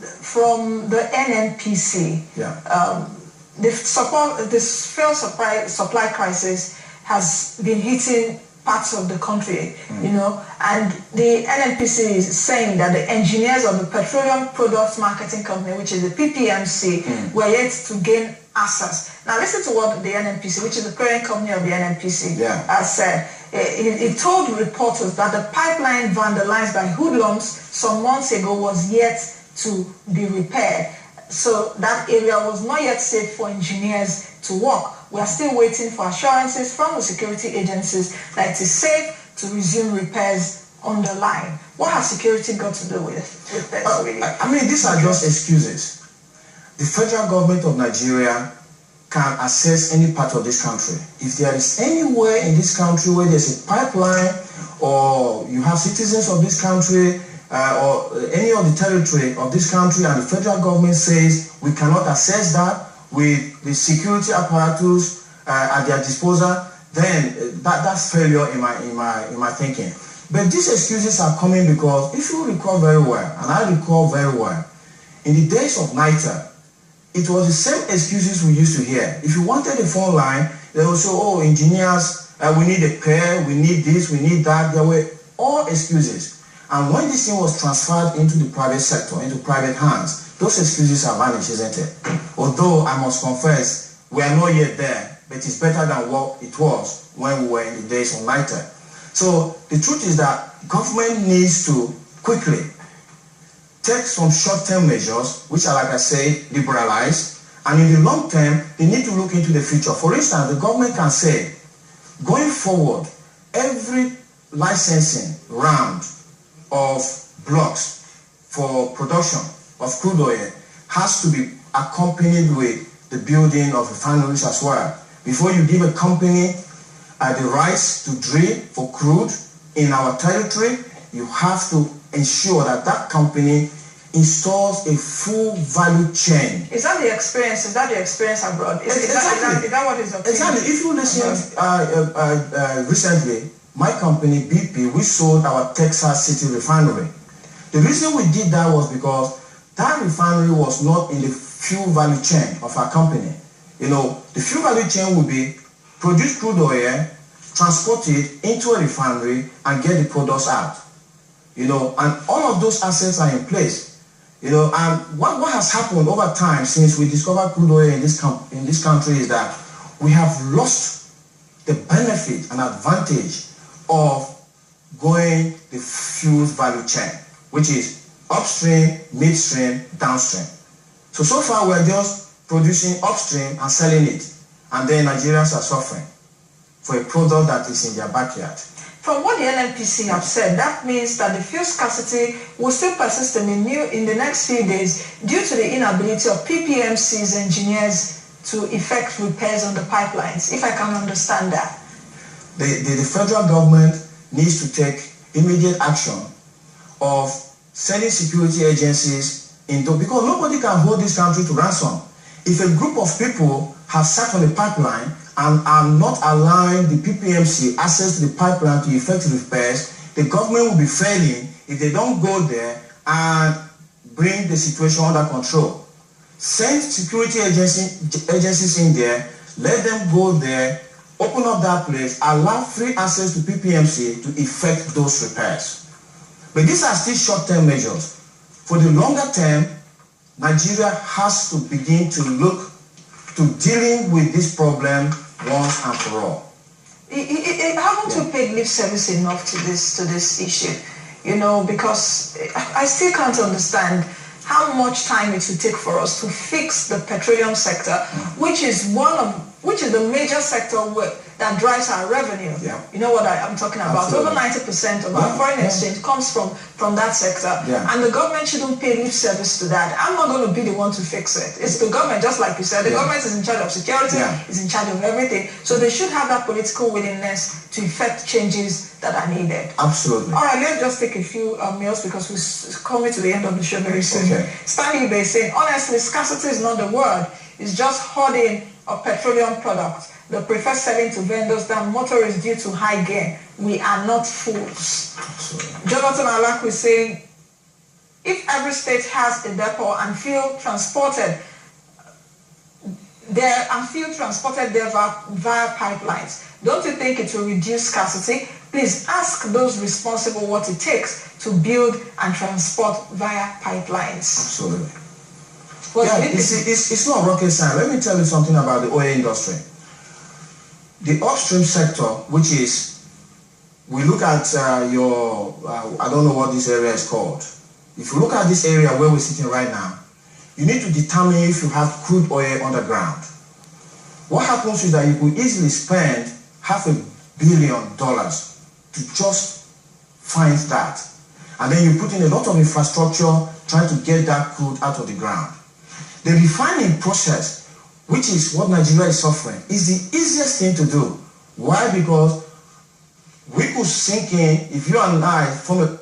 from the NNPC, this fuel supply crisis has been hitting parts of the country, you know, and the NNPC is saying that the engineers of the Petroleum Products Marketing Company, which is the PPMC, were yet to gain access. Now listen to what the NNPC, which is the parent company of the NNPC, has said. It told reporters that the pipeline vandalized by hoodlums some months ago was yet to be repaired. So that area was not yet safe for engineers to work. We are still waiting for assurances from the security agencies that it is safe to resume repairs on the line. What has security got to do with this, really? I mean, these are just excuses. The federal government of Nigeria can access any part of this country. If there is anywhere in this country where there's a pipeline, or you have citizens of this country, or any of the territory of this country, and the federal government says we cannot access that with the security apparatus at their disposal, then that's failure in my thinking. But these excuses are coming because, if you recall very well, and I recall very well, in the days of NITA, it was the same excuses we used to hear. If you wanted a phone line, they would say, oh, engineers, we need a pair, we need this, we need that. There were all excuses. And when this thing was transferred into the private sector, into private hands, those excuses are vanished, isn't it? Although I must confess, we are not yet there, but it's better than what it was when we were in the days of NITA. So the truth is that government needs to quickly take some short-term measures, which are, like I say, liberalized, and in the long term, they need to look into the future. For instance, the government can say, going forward, every licensing round of blocks for production of crude oil has to be accompanied with the building of refineries as well. Before you give a company the rights to drill for crude in our territory, you have to ensure that that company installs a full value chain. Is that the experience? Is that the experience abroad? Is that what is obtained? Exactly. If you listen, recently, my company, BP, we sold our Texas City refinery. The reason we did that was because that refinery was not in the fuel value chain of our company. You know, the fuel value chain would be produce crude oil, transport it into a refinery, and get the products out. You know, and all of those assets are in place. You know, and what has happened over time since we discovered crude oil in this country is that we have lost the benefit and advantage of going the fuels value chain, which is upstream, midstream, downstream. So far we're just producing upstream and selling it, and then Nigerians are suffering for a product that is in their backyard. From what the NNPC have said, that means that the fuel scarcity will still persist in the next few days due to the inability of PPMC's engineers to effect repairs on the pipelines, if I can understand that. The federal government needs to take immediate action of sending security agencies into, because nobody can hold this country to ransom. If a group of people have sat on the pipeline and are not allowing the PPMC access to the pipeline to effect repairs, the government will be failing if they don't go there and bring the situation under control. Send security agencies in there, let them go there, open up that place, allow free access to PPMC to effect those repairs. But these are still short-term measures. For the longer term, Nigeria has to begin to look to dealing with this problem once and for all. Haven't you paid lip service enough to this issue? You know, because I still can't understand how much time it will take for us to fix the petroleum sector, which is the major sector that drives our revenue. Yeah. You know what I'm talking about? Absolutely. Over 90% of our foreign exchange comes from that sector. Yeah. And the government shouldn't pay lip service to that. I'm not going to be the one to fix it. It's the government, just like you said. The government is in charge of security, is in charge of everything. So they should have that political willingness to effect changes that are needed. Absolutely. All right, let's just take a few meals because we're coming to the end of the show very soon. Okay. Stanley Bay saying, honestly, scarcity is not the word. It's just hoarding of petroleum products. They prefer selling to vendors than motorists due to high gain. We are not fools. Absolutely. Jonathan Alak is saying, if every state has a depot and fuel transported there via pipelines, don't you think it will reduce scarcity? Please ask those responsible what it takes to build and transport via pipelines. Absolutely. Yeah, it's not rocket science. Let me tell you something about the oil industry. The upstream sector, which is, we look at I don't know what this area is called. If you look at this area where we're sitting right now, you need to determine if you have crude oil underground. What happens is that you could easily spend $500 million to just find that. And then you put in a lot of infrastructure trying to get that crude out of the ground. The refining process, which is what Nigeria is suffering, is the easiest thing to do. Why? Because we could sink in, if you and I form a